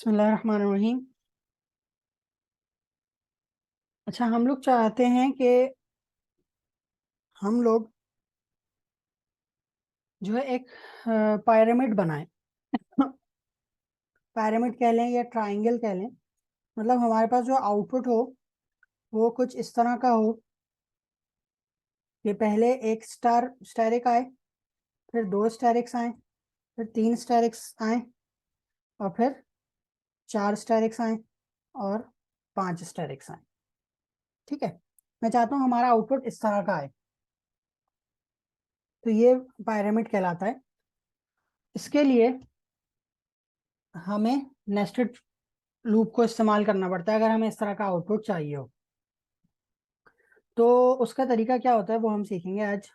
बिस्मिल्लाहिर्रहमानिर्रहीम। अच्छा, हम लोग चाहते हैं कि हम लोग जो है एक पिरामिड बनाएं। पिरामिड कह लें या ट्रायंगल कह लें, मतलब हमारे पास जो आउटपुट हो वो कुछ इस तरह का हो कि पहले एक स्टेरिक आए, फिर दो स्टेरिक्स आए, फिर तीन स्टेरिक्स आए, और फिर चार स्टेरिक्स आए, और पांच स्टेरिक्स आए। ठीक है, मैं चाहता हूँ हमारा आउटपुट इस तरह का आए, तो ये पिरामिड कहलाता है। इसके लिए हमें नेस्टेड लूप को इस्तेमाल करना पड़ता है अगर हमें इस तरह का आउटपुट चाहिए हो। तो उसका तरीका क्या होता है वो हम सीखेंगे आज।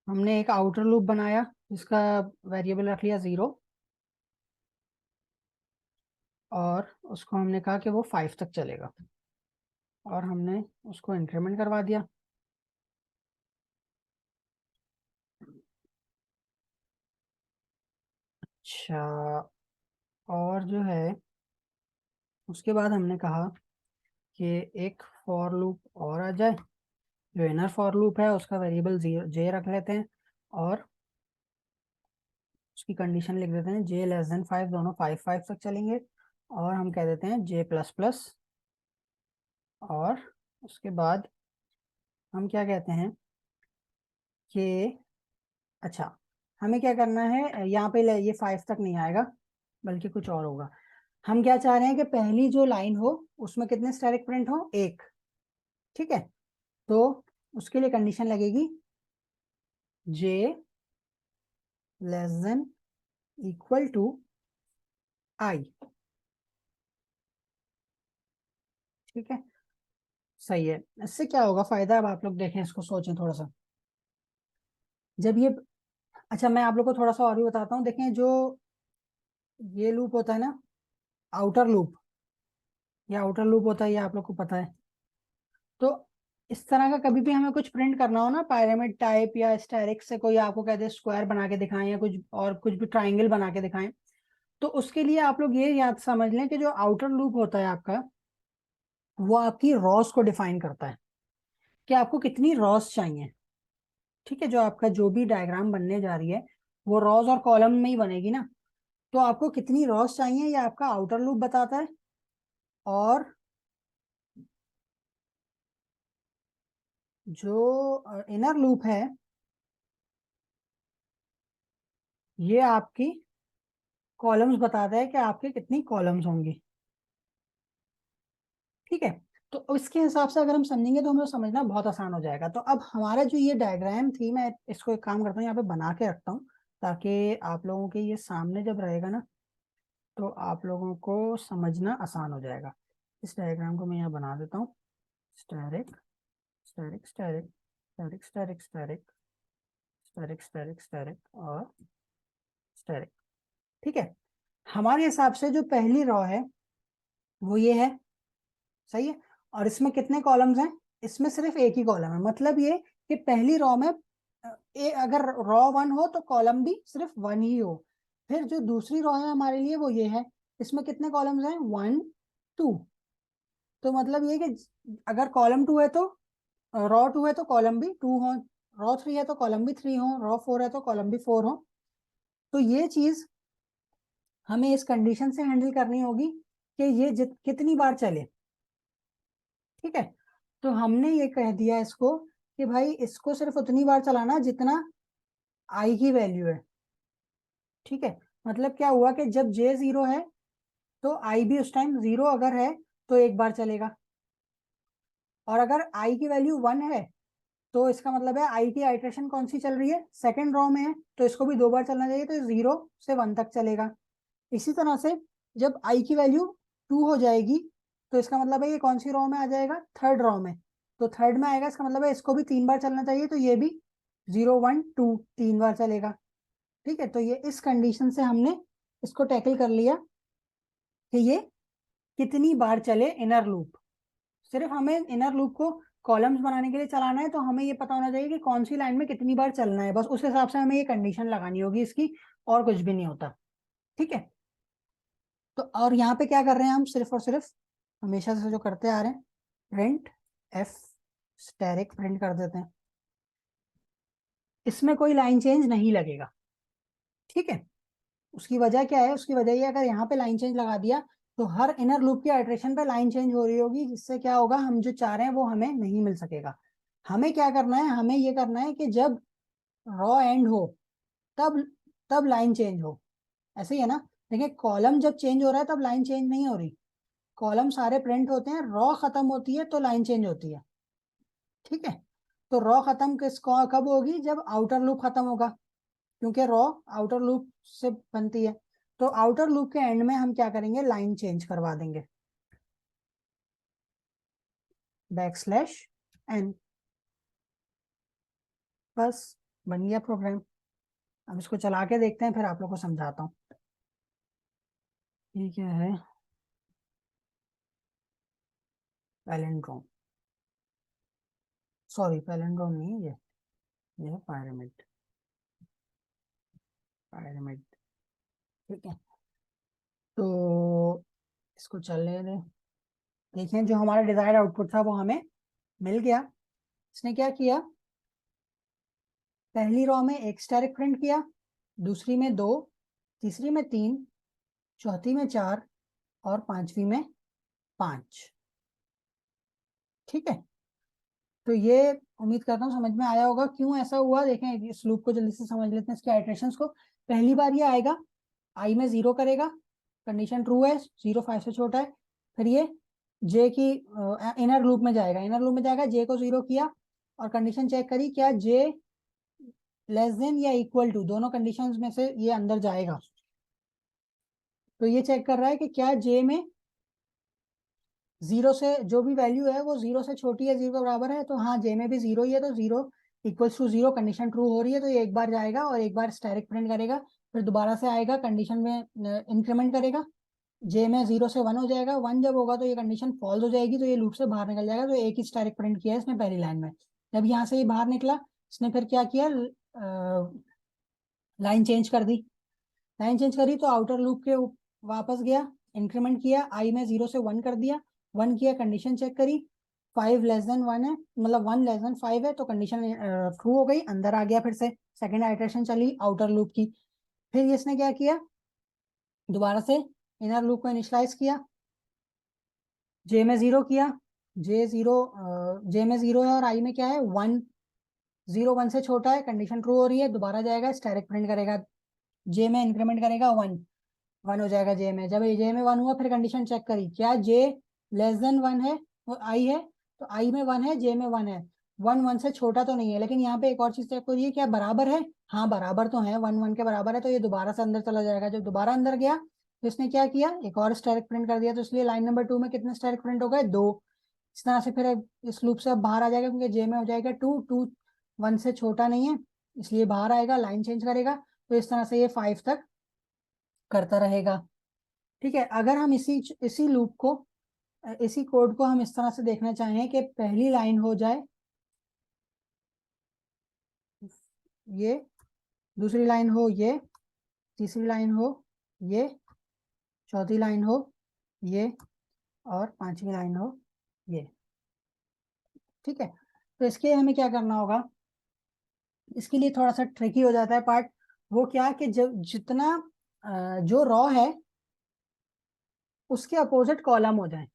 हमने एक आउटर लूप बनाया जिसका वेरिएबल रख लिया 0, और उसको हमने कहा कि वो 5 तक चलेगा, और हमने उसको इंक्रीमेंट करवा दिया। अच्छा, और जो है उसके बाद हमने कहा कि एक फॉर लूप और आ जाए। जो इनर फॉर लूप है उसका वेरिएबल जे रख लेते हैं, और उसकी कंडीशन लिख देते हैं जे लेस देन 5, दोनों 5 तक चलेंगे, और हम कह देते हैं जे प्लस प्लस। और उसके बाद हम क्या कहते हैं कि अच्छा, हमें क्या करना है, यहाँ पे ये 5 तक नहीं आएगा बल्कि कुछ और होगा। हम क्या चाह रहे हैं कि पहली जो लाइन हो उसमें कितने स्टैटिक प्रिंट हो, एक। ठीक है, तो उसके लिए कंडीशन लगेगी जे लेस देन इक्वल टू आई। ठीक है, सही है। इससे क्या होगा फायदा, अब आप लोग देखें, इसको सोचें थोड़ा सा। जब ये अच्छा, मैं आप लोग को थोड़ा सा और भी बताता हूँ। देखें, जो ये लूप होता है ना, आउटर लूप, ये आउटर लूप होता है, ये आप लोग को पता है। तो इस तरह का कभी भी हमें कुछ प्रिंट करना हो ना, पिरामिड टाइप या स्टेरिक से, कोई आपको कहते हैं स्क्वायर बना के दिखाएं या कुछ और, कुछ भी ट्राइंगल बना के दिखाएं, तो उसके लिए आप लोग ये याद समझ लें कि जो आउटर लूप होता है आपका, वो आपकी रॉस को डिफाइन करता है कि आपको कितनी रॉस चाहिए। ठीक है, जो आपका जो भी डायग्राम बनने जा रही है वो रॉस और कॉलम में ही बनेगी ना, तो आपको कितनी रॉस चाहिए ये आपका आउटर लूप बताता है। और जो इनर लूप है ये आपकी कॉलम्स बताता है कि आपके कितनी कॉलम्स होंगी। ठीक है, तो इसके हिसाब से अगर हम समझेंगे तो हमें समझना बहुत आसान हो जाएगा। तो अब हमारा जो ये डायग्राम थी, मैं इसको एक काम करता हूँ यहाँ पे बना के रखता हूँ, ताकि आप लोगों के ये सामने जब रहेगा ना तो आप लोगों को समझना आसान हो जाएगा। इस डायग्राम को मैं यहाँ बना देता हूँ। Asterisk asterisk asterisk asterisk asterisk asterisk asterisk asterisk asterisk और स्टैरिक। ठीक है, हमारे हिसाब से जो पहली रॉ है वो ये है, सही है। और इसमें कितने कॉलम्स हैं, इसमें सिर्फ एक ही कॉलम है। मतलब ये कि पहली रॉ में अगर रॉ 1 हो तो कॉलम भी सिर्फ 1 ही हो। फिर जो दूसरी रॉ है हमारे लिए वो ये है, इसमें कितने कॉलम्स हैं, 1 2। तो मतलब ये कि अगर कॉलम 2 है तो रॉ 2 है तो कॉलम भी 2 हो, रॉ 3 है तो कॉलम भी 3 हो, रॉ 4 है तो कॉलम भी 4 हो। तो ये चीज हमें इस कंडीशन से हैंडल करनी होगी कि ये कितनी बार चले। ठीक है, तो हमने ये कह दिया इसको कि भाई इसको सिर्फ उतनी बार चलाना जितना आई की वैल्यू है। ठीक है, मतलब क्या हुआ कि जब जे 0 है तो आई भी उस टाइम 0 अगर है तो एक बार चलेगा, और अगर आई की वैल्यू 1 है तो इसका मतलब है आई की आइट्रेशन कौन सी चल रही है, सेकेंड रॉ में है, तो इसको भी दो बार चलना चाहिए, तो 0 से 1 तक चलेगा। इसी तरह से जब आई की वैल्यू 2 हो जाएगी तो इसका मतलब है ये कौन सी रॉ में आ जाएगा, थर्ड रॉ में। तो थर्ड में आएगा, इसका मतलब है इसको भी 3 बार चलना चाहिए, तो ये भी 0 1 2 3 बार चलेगा। ठीक है, तो ये इस कंडीशन से हमने इसको टैकल कर लिया कि ये कितनी बार चले इनर लूप। सिर्फ हमें इनर लूप को कॉलम्स बनाने के लिए चलाना है तो हमें ये पता होना चाहिए कि कौन सी लाइन में कितनी बार चलना है, बस उस हिसाब से हमें ये कंडीशन लगानी होगी इसकी, और कुछ भी नहीं होता। ठीक है, तो और यहाँ पे क्या कर रहे हैं हम, सिर्फ और सिर्फ हमेशा से जो करते आ रहे हैं, प्रिंट एफ स्टैरिक प्रिंट कर देते हैं, इसमें कोई लाइन चेंज नहीं लगेगा। ठीक है, उसकी वजह क्या है, उसकी वजह ये, अगर यहाँ पे लाइन चेंज लगा दिया तो हर इनर लूप की आइटरेशन पे लाइन चेंज हो रही होगी, जिससे क्या होगा, हम जो चाह रहे हैं वो हमें नहीं मिल सकेगा। हमें क्या करना है, हमें ये करना है कि जब रॉ एंड हो तब तब लाइन चेंज हो। ऐसे ही है ना, देखिए कॉलम जब चेंज हो रहा है तब लाइन चेंज नहीं हो रही, कॉलम सारे प्रिंट होते हैं, रॉ खत्म होती है तो लाइन चेंज होती है। ठीक है, तो रॉ खत्म कब होगी, जब आउटर लूप खत्म होगा, क्योंकि रॉ आउटर लूप से बनती है। तो आउटर लूप के एंड में हम क्या करेंगे, लाइन चेंज करवा देंगे, \n, बस बन गया प्रोग्राम। अब इसको चला के देखते हैं, फिर आप लोग को समझाता हूँ। ये क्या है, पैलिंड्रोम, सॉरी पैलिंड्रोम नहीं है ये है पायरामिड, पायरामिड। ठीक है, तो इसको चलने दें। देखिए जो हमारा डिजायर्ड आउटपुट था वो हमें मिल गया। इसने क्या किया, पहली रो में एक स्टैरिक प्रिंट किया, दूसरी में 2, तीसरी में 3, चौथी में 4 और पांचवी में 5। ठीक है, तो ये उम्मीद करता हूँ समझ में आया होगा क्यों ऐसा हुआ। देखें इस लूप को जल्दी से समझ लेते हैं, इसके आइटरेशंस को। पहली बार ये आएगा, आई में 0 करेगा, कंडीशन ट्रू है, 0 5 से छोटा है। फिर ये जे की इनर लूप में जाएगा, इनर लूप में जाएगा, जे को 0 किया और कंडीशन चेक करी, क्या जे लेस देन या इक्वल टू, दोनों कंडीशंस में से ये अंदर जाएगा। तो ये चेक कर रहा है कि क्या जे में 0 से जो भी वैल्यू है वो 0 से छोटी है, 0 के बराबर है, तो हाँ जे में भी 0 ही है, तो 0 इक्वल्स टू 0 कंडीशन ट्रू हो रही है, तो ये एक बार जाएगा और एक बार स्टैरिक प्रिंट करेगा, फिर दोबारा से आएगा, कंडीशन में इंक्रीमेंट करेगा, जे में 0 से 1 हो जाएगा, 1 जब होगा तो ये कंडीशन फॉल्स हो जाएगी, तो ये लूप से बाहर निकल जाएगा। तो एक ही स्टैरिक प्रिंट किया है इसने पहली लाइन में। जब यहाँ से ये बाहर निकला, इसने फिर क्या किया, लाइन चेंज कर दी, लाइन चेंज करी तो आउटर लूप के वापस गया, इंक्रीमेंट किया, आई में 0 से 1 कर दिया, 1 किया, कंडीशन चेक करी, 5 लेस देन 1 है, मतलब 1 लेस देन 5 है, तो कंडीशन ट्रू हो गई, अंदर आ गया। फिर से सेकेंड आइटरेशन चली आउटर लूप की, फिर इसने क्या किया, दोबारा से इनर लूप को इनिशियलाइज किया, जे में 0 किया, जे में 0 है और आई में क्या है 1, 0 1 से छोटा है, कंडीशन ट्रू हो रही है, दोबारा जाएगा स्टैरिक प्रिंट करेगा, जे में इंक्रीमेंट करेगा 1, 1 हो जाएगा जे में। जब जे में 1 हुआ, फिर कंडीशन चेक करी, क्या जे लेस देन 1 है, वो आई है, तो आई में 1 है, जे में 1 है, 1 1 से छोटा तो नहीं है। लेकिन यहाँ पे एक और चीज चेक करिए, क्या बराबर है, हाँ बराबर तो है, 1 1 के बराबर है, तो ये दोबारा से अंदर चला जाएगा। जब दोबारा अंदर गया तो इसने क्या किया, एक और स्टैरिक प्रिंट कर दिया, तो इसलिए लाइन नंबर 2 में कितने स्टैरिक प्रिंट हो गए, 2। इस तरह से फिर इस लूप से अब बाहर आ जाएगा, क्योंकि जे में हो जाएगा 2, 2 1 से छोटा नहीं है, इसलिए बाहर आएगा, लाइन चेंज करेगा, तो इस तरह से ये 5 तक करता रहेगा। ठीक है, अगर हम इसी लूप को, इसी कोड को हम इस तरह से देखना चाहें कि पहली लाइन हो जाए ये, दूसरी लाइन हो ये, तीसरी लाइन हो ये, चौथी लाइन हो ये, और पांचवी लाइन हो ये। ठीक है, तो इसके लिए हमें क्या करना होगा, इसके लिए थोड़ा सा ट्रिकी हो जाता है पार्ट। वो क्या कि जब जितना जो रॉ है उसके अपोजिट कॉलम हो जाए।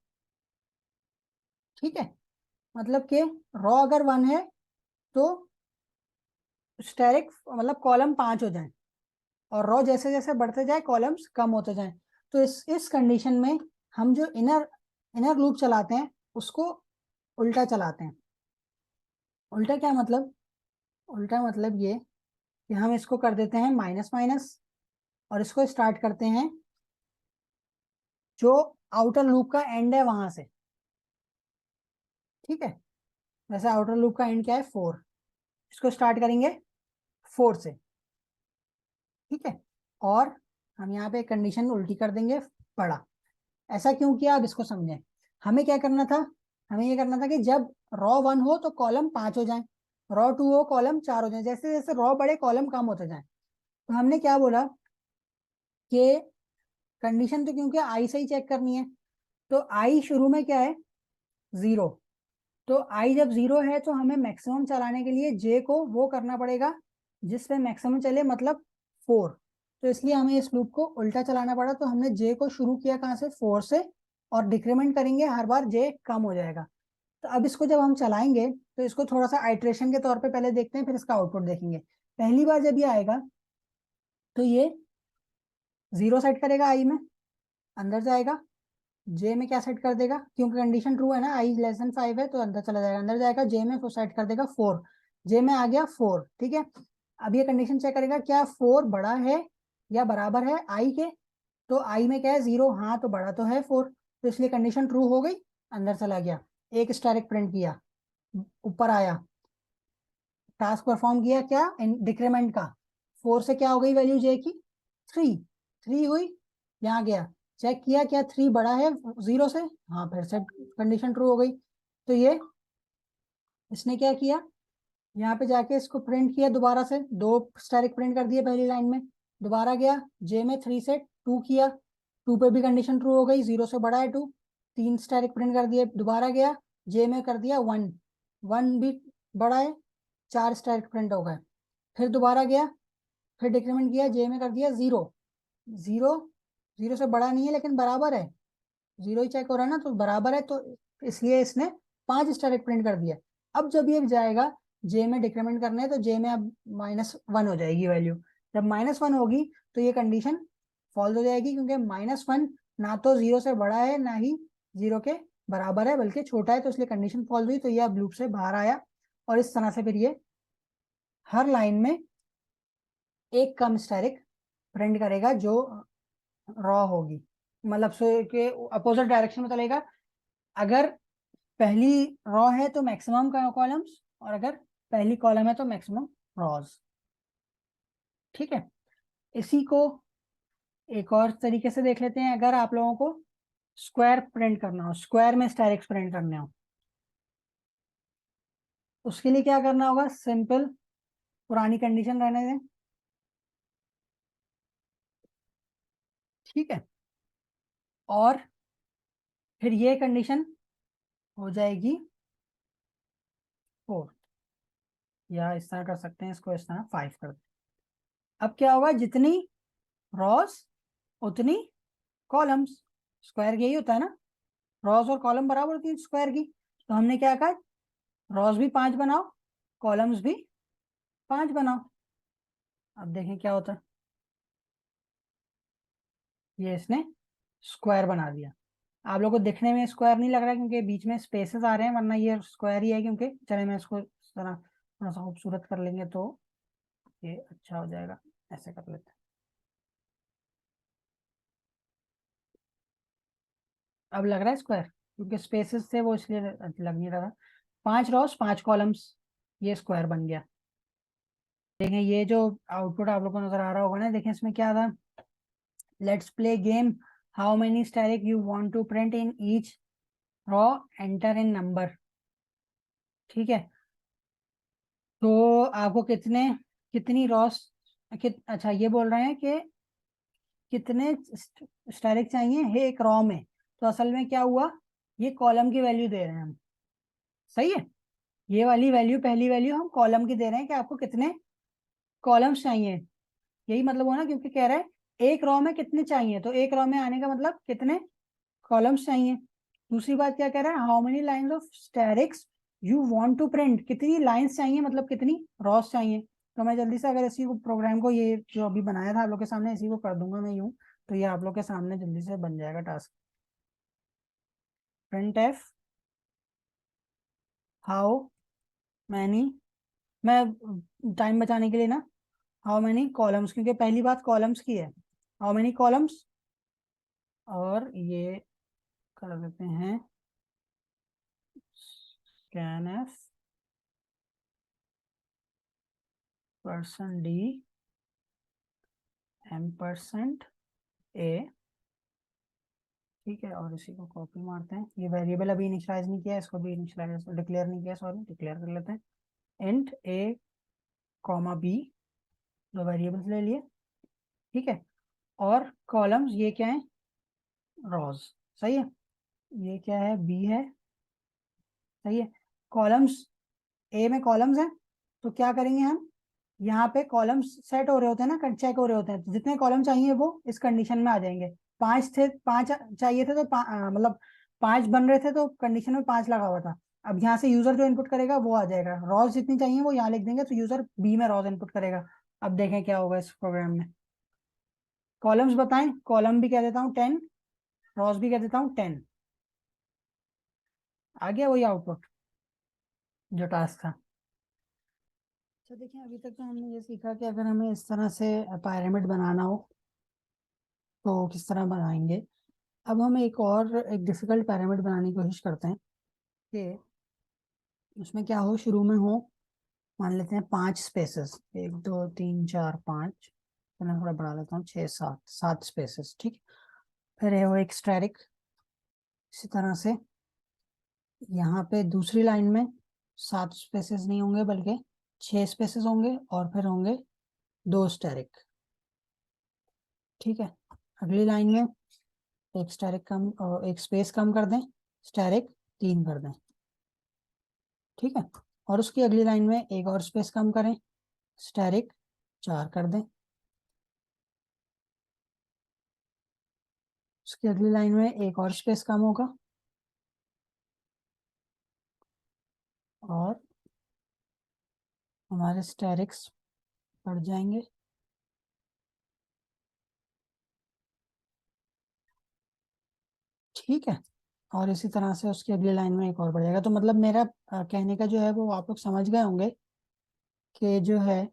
ठीक है, मतलब कि रॉ अगर 1 है तो स्टेरिक मतलब कॉलम 5 हो जाए, और रो जैसे जैसे बढ़ते जाए कॉलम्स कम होते जाएं। तो इस कंडीशन में हम जो इनर इनर लूप चलाते हैं उसको उल्टा चलाते हैं। उल्टा क्या मतलब, उल्टा मतलब ये कि हम इसको कर देते हैं माइनस माइनस, और इसको स्टार्ट करते हैं जो आउटर लूप का एंड है वहां से। ठीक है, वैसे आउटर लूप का एंड क्या है 4, इसको स्टार्ट करेंगे 4 से। ठीक है, और हम यहाँ पे कंडीशन उल्टी कर देंगे, पढ़ा। ऐसा क्यों किया, अब इसको समझें। हमें क्या करना था, हमें ये करना था कि जब रॉ 1 हो तो कॉलम 5 हो जाए, रॉ 2 हो कॉलम 4 हो जाए, जैसे जैसे रॉ बड़े कॉलम कम होते जाए। तो हमने क्या बोला कि कंडीशन तो क्योंकि आई से ही चेक करनी है, तो आई शुरू में क्या है, 0। तो आई जब 0 है तो हमें मैक्सिमम चलाने के लिए जे को वो करना पड़ेगा जिसपे मैक्सिमम चले, मतलब 4। तो इसलिए हमें इस लूप को उल्टा चलाना पड़ा, तो हमने जे को शुरू किया कहाँ से, 4 से, और डिक्रीमेंट करेंगे हर बार जे कम हो जाएगा। तो अब इसको जब हम चलाएंगे तो इसको थोड़ा सा आइट्रेशन के तौर पे पहले देखते हैं, फिर इसका आउटपुट देखेंगे। पहली बार जब ये आएगा तो ये 0 सेट करेगा आई में, अंदर जाएगा, जे में क्या सेट कर देगा, क्योंकि कंडीशन ट्रू है ना, आई लेस देन 5 है, तो अंदर चला जाएगा, अंदर जाएगा, जे में वो सेट कर देगा 4। जे में आ गया 4, ठीक है। अब ये कंडीशन चेक करेगा क्या 4 बड़ा है या बराबर है आई के। तो आई में क्या है, 0, हाँ तो बड़ा तो है 4, तो इसलिए कंडीशन ट्रू हो गई, अंदर चला गया, एक स्टैरिक प्रिंट किया, ऊपर आया, टास्क परफॉर्म किया क्या, डिक्रीमेंट का। 4 से क्या हो गई वैल्यू जे की, 3। 3 हुई, यहाँ गया, चेक किया क्या 3 बड़ा है 0 से, हाँ फिर से कंडीशन ट्रू हो गई। तो ये इसने क्या किया, यहाँ पे जाके इसको प्रिंट किया दोबारा से, 2 स्टैरिक प्रिंट कर दिए पहली लाइन में, दोबारा गया जे में 3 से 2 किया, 2 पे भी कंडीशन ट्रू हो गई, 0 से बड़ा है 2, 3 स्टैरिक प्रिंट कर दिए, दोबारा गया जे में कर दिया 1, 1 भी बड़ा है, 4 स्टैरिक प्रिंट हो गए, फिर दोबारा गया, फिर डिक्रीमेंट किया जे में कर दिया 0, 0, 0 से बड़ा नहीं है लेकिन बराबर है, 0 ही चेक हो रहा है ना, तो बराबर है, तो इसलिए इसने 5 स्टार प्रिंट कर दिया। अब जब ये जाएगा जे में डिक्रीमेंट करने है, तो जे में अब -1 हो जाएगी वैल्यू। जब -1 होगी तो ये कंडीशन फॉल्स हो जाएगी, क्योंकि -1 ना तो 0 से बड़ा है ना ही 0 के बराबर है, बल्कि छोटा है, तो इसलिए कंडीशन फॉल्स हुई, तो ये अब लूप से बाहर आया। और इस तरह से फिर ये हर लाइन में एक कम स्टैरिक प्रिंट करेगा जो रॉ होगी, मतलब से के अपोजिट डायरेक्शन में चलेगा। अगर पहली रॉ है तो मैक्सिमम का कॉलम्स, और अगर पहली कॉलम है तो मैक्सिमम रॉज, ठीक है। इसी को एक और तरीके से देख लेते हैं, अगर आप लोगों को स्क्वायर प्रिंट करना हो, स्क्वायर में स्टैरिक्स प्रिंट करने हो, उसके लिए क्या करना होगा, सिंपल पुरानी कंडीशन रहने दें, ठीक है। और फिर ये कंडीशन हो जाएगी 4, या इस तरह कर सकते हैं इसको, इस तरह 5 कर दें। अब क्या होगा, जितनी रॉस उतनी कॉलम्स, स्क्वायर यही होता है ना, रॉस और कॉलम बराबर होती है स्क्वायर की। तो हमने क्या कहा, रॉस भी 5 बनाओ, कॉलम्स भी 5 बनाओ। अब देखें क्या होता है, ये इसने स्क्वायर बना दिया। आप लोगों को दिखने में स्क्वायर नहीं लग रहा क्योंकि बीच में स्पेसेस आ रहे हैं, वरना ये स्क्वायर ही है, क्योंकि चले मैं इसको इस तरह थोड़ा सा खूबसूरत कर लेंगे तो ये अच्छा हो जाएगा, ऐसे कर लेते हैं। अब लग रहा है स्क्वायर, क्योंकि स्पेसेस थे वो, इसलिए लग नहीं रहा था। 5 रॉस 5 कॉलम्स, ये स्क्वायर बन गया। देखें ये जो आउटपुट आप लोग को नजर आ रहा होगा ना, देखें इसमें क्या था, let's play game, how many asterisk you want to print in each row, enter in number, ठीक है। तो आपको कितने, कितनी रॉस, अच्छा ये बोल रहे हैं कि कितने स्टैरिक चाहिए है एक रॉ में, तो असल में क्या हुआ, ये कॉलम की वैल्यू दे रहे हैं हम, सही है। ये वाली वैल्यू, पहली वैल्यू हम कॉलम की दे रहे हैं कि आपको कितने कॉलम्स चाहिए, यही मतलब हुआ ना, क्योंकि कह रहा है एक रॉ में कितने चाहिए, तो एक रॉ में आने का मतलब कितने कॉलम्स चाहिए। दूसरी बात क्या कह रहा है, how many lines of asterisks you want to print, कितनी लाइंस चाहिए, मतलब कितनी रॉस चाहिए। तो मैं जल्दी से अगर इसी को प्रोग्राम को, ये जो अभी बनाया था आप लोग के सामने, इसी को कर दूंगा मैं यूं, तो ये आप लोग के सामने जल्दी से बन जाएगा task. Print F how many, मैं टाइम बचाने के लिए ना, हाउ मैनी कॉलम्स, क्योंकि पहली बात कॉलम्स की है, हाउ मैनी कॉलम्स, और ये कर देते हैं स्कैन एफ %d %a ठीक है, और इसी को कॉपी मारते हैं। ये वेरिएबल अभी इनिशियलाइज नहीं किया, इसको भी इनिशियलाइज डिक्लेयर नहीं किया, सॉरी डिक्लेयर कर लेते हैं। इंट ए कॉमा बी, दो वेरिएबल्स ले लिए। ठीक है, और कॉलम्स ये क्या है, रॉज। सही है, ये क्या है, बी है। सही है, कॉलम्स ए में कॉलम्स हैं, तो क्या करेंगे हम, यहाँ पे कॉलम्स सेट हो रहे होते हैं ना, चेक हो रहे होते हैं, तो जितने कॉलम चाहिए वो इस कंडीशन में आ जाएंगे। पांच थे, पांच चाहिए थे तो मतलब पांच बन रहे थे तो कंडीशन में पांच लगा हुआ था। अब यहाँ से यूजर जो इनपुट करेगा वो आ जाएगा, रॉज जितनी चाहिए वो यहाँ लिख देंगे, तो यूजर बी में रॉज इनपुट करेगा। अब देखें क्या होगा इस प्रोग्राम में। कॉलम्स बताएं, कॉलम भी कह देता हूँ 10, रॉज भी कह देता हूँ 10। आ गया वही आउटपुट जो टास्क था। अच्छा देखिए, अभी तक तो हमने ये सीखा कि अगर हमें इस तरह से पिरामिड बनाना हो तो किस तरह बनाएंगे। अब हम एक डिफिकल्ट पिरामिड बनाने की कोशिश करते हैं कि उसमें क्या हो, शुरू में हो, मान लेते हैं 5 स्पेसेस, 1 2 3 4 5, तो मैं थोड़ा बढ़ा लेता हूँ, 6 7 स्पेसेस। ठीक, फिर है वो एक स्टैटिक। इसी तरह से यहाँ पे दूसरी लाइन में 7 स्पेसेस नहीं होंगे बल्कि 6 स्पेसेस होंगे, और फिर होंगे 2 स्टैटिक। ठीक है, अगली लाइन में एक स्टैटिक कम, एक स्पेस कम कर दें, स्टैटिक 3 कर दें। ठीक है, और उसकी अगली लाइन में एक और स्पेस कम करें, स्टैटिक 4 कर दें। उसकी अगली लाइन में एक और स्पेस कम होगा, और हमारे स्टैटिक्स बढ़ जाएंगे। ठीक है, और इसी तरह से उसकी अगली लाइन में एक और बढ़ जाएगा। तो मतलब मेरा कहने का जो है वो आप लोग समझ गए होंगे कि जो है,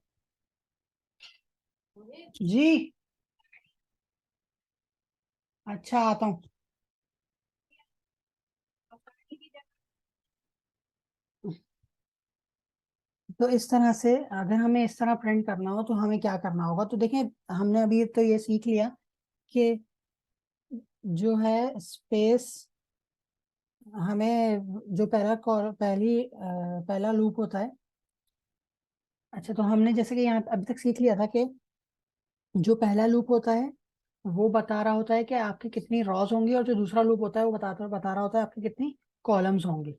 जी अच्छा आता हूँ। तो इस तरह से अगर हमें इस तरह प्रिंट करना हो तो हमें क्या करना होगा, तो देखें, हमने अभी तो ये सीख लिया कि जो है स्पेस, हमें जो पहला लूप होता है। अच्छा, तो हमने जैसे कि यहाँ अभी तक सीख लिया था कि जो पहला लूप होता है वो बता रहा होता है कि आपकी कितनी रॉज होंगी, और जो दूसरा लूप होता है वो बता रहा होता है आपकी कितनी कॉलम्स होंगी।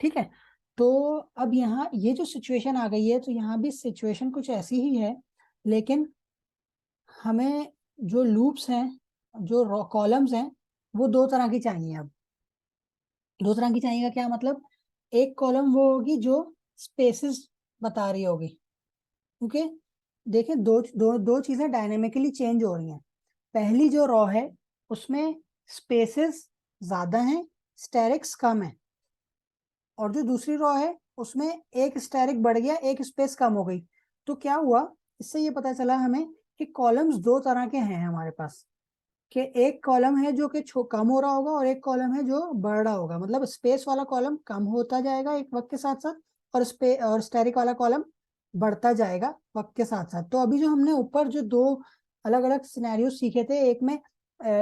ठीक है, तो अब यहाँ ये जो सिचुएशन आ गई है, तो यहाँ भी सिचुएशन कुछ ऐसी ही है, लेकिन हमें जो लूप्स हैं, जो कॉलम्स हैं, वो दो तरह की चाहिए। अब दो तरह की चाहिए का क्या मतलब, एक कॉलम वो होगी जो स्पेसेस बता रही होगी, क्योंकि देखें दो दो दो चीजें डायनेमिकली चेंज हो रही हैं। पहली जो रॉ है उसमें स्पेसेस ज्यादा हैं, स्टेरिक्स कम है, और जो दूसरी रॉ है उसमें एक स्टेरिक बढ़ गया, एक स्पेस कम हो गई। तो क्या हुआ, इससे ये पता चला हमें कि कॉलम्स दो तरह के हैं हमारे पास, कि एक कॉलम है जो कि कम हो रहा होगा, और एक कॉलम है जो बढ़ रहा होगा। मतलब स्पेस वाला कॉलम कम होता जाएगा एक वक्त के साथ साथ, और स्टेरिक वाला कॉलम बढ़ता जाएगा वक्त के साथ साथ। तो अभी जो हमने ऊपर जो दो अलग अलग सिनेरियो सीखे थे, एक में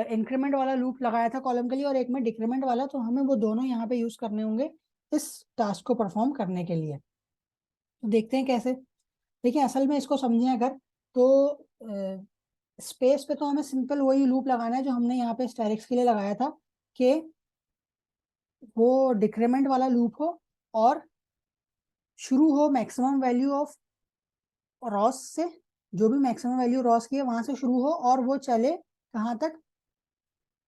इंक्रीमेंट वाला लूप लगाया था कॉलम के लिए, और एक में डिक्रीमेंट वाला, तो हमें वो दोनों यहाँ पे यूज करने होंगे इस टास्क को परफॉर्म करने के लिए। तो देखते हैं कैसे। देखिए, असल में इसको समझें अगर, तो स्पेस पे तो हमें सिंपल वही लूप लगाना है जो हमने यहाँ पे स्टेरिक्स के लिए लगाया था, कि वो डिक्रीमेंट वाला लूप हो, और शुरू हो मैक्सिमम वैल्यू ऑफ रॉस से, जो भी मैक्सिमम वैल्यू रॉस की है वहां से शुरू हो, और वो चले कहाँ तक,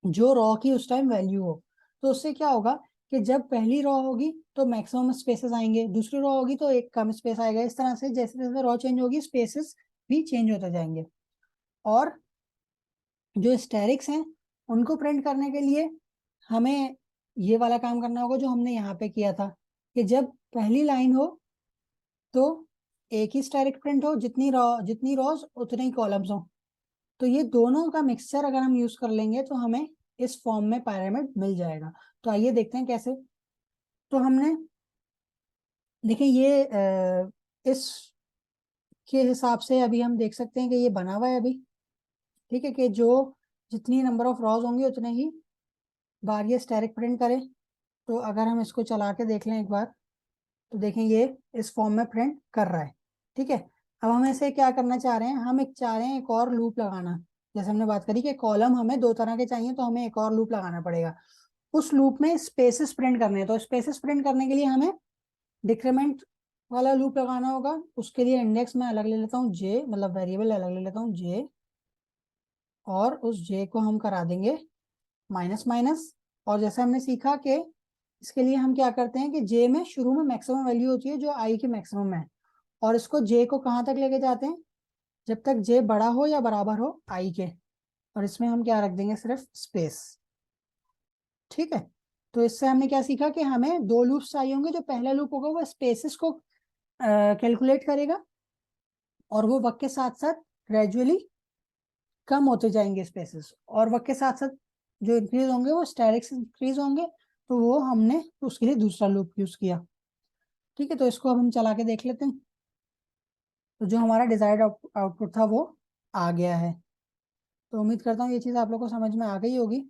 जो रॉ की उस टाइम वैल्यू हो। तो उससे क्या होगा कि जब पहली रॉ होगी तो मैक्सिमम स्पेसेस आएंगे, दूसरी रॉ होगी तो एक कम स्पेस आएगा। इस तरह से जैसे जैसे रॉ चेंज होगी स्पेसेस भी चेंज होते जाएंगे। और जो स्टेरिक्स हैं उनको प्रिंट करने के लिए हमें ये वाला काम करना होगा जो हमने यहाँ पे किया था, कि जब पहली लाइन हो तो एक ही स्टेरिक प्रिंट हो, जितनी रॉज उतने ही कॉलम्स हो। तो ये दोनों का मिक्सचर अगर हम यूज कर लेंगे तो हमें इस फॉर्म में पिरामिड मिल जाएगा। तो आइए देखते हैं कैसे। तो हमने देखिए ये इस के हिसाब से अभी हम देख सकते हैं कि ये बना हुआ है अभी। ठीक है, कि जो जितनी नंबर ऑफ रॉज होंगे उतने ही बार ये स्टैटिक प्रिंट करे। तो अगर हम इसको चला के देख लें एक बार, तो देखें ये इस फॉर्म में प्रिंट कर रहा है। ठीक है, अब हम इसे क्या करना चाह रहे हैं, हम एक चाह रहे हैं एक और लूप लगाना। जैसे हमने बात करी कि कॉलम हमें 2 तरह के चाहिए, तो हमें एक और लूप लगाना पड़ेगा। उस लूप में स्पेसेस प्रिंट करने हैं, तो स्पेसेस प्रिंट करने के लिए हमें डिक्रीमेंट वाला लूप लगाना होगा। उसके लिए इंडेक्स में अलग ले लेता हूँ जे, मतलब वेरिएबल अलग ले लेता हूँ जे, और उस जे को हम करा देंगे माइनस माइनस। और जैसे हमने सीखा कि इसके लिए हम क्या करते हैं कि जे में शुरू में मैक्सिमम वैल्यू होती है जो आई की मैक्सिमम है, और इसको जे को कहाँ तक लेके जाते हैं, जब तक जे बड़ा हो या बराबर हो आई के। और इसमें हम क्या रख देंगे, सिर्फ स्पेस। ठीक है, तो इससे हमने क्या सीखा कि हमें 2 लूप्स चाहिए होंगे। जो पहला लूप होगा वो स्पेसेस को कैलकुलेट करेगा, और वो वक्त के साथ साथ ग्रेजुअली कम होते जाएंगे स्पेसेस, और वक्त के साथ साथ जो इंक्रीज होंगे वो स्टैटिक इंक्रीज होंगे। तो वो हमने उसके लिए दूसरा लूप यूज किया। ठीक है, तो इसको अब हम चला के देख लेते हैं। तो जो हमारा डिजायर्ड आउटपुट था वो आ गया है। तो उम्मीद करता हूँ ये चीज़ आप लोग को समझ में आ गई होगी।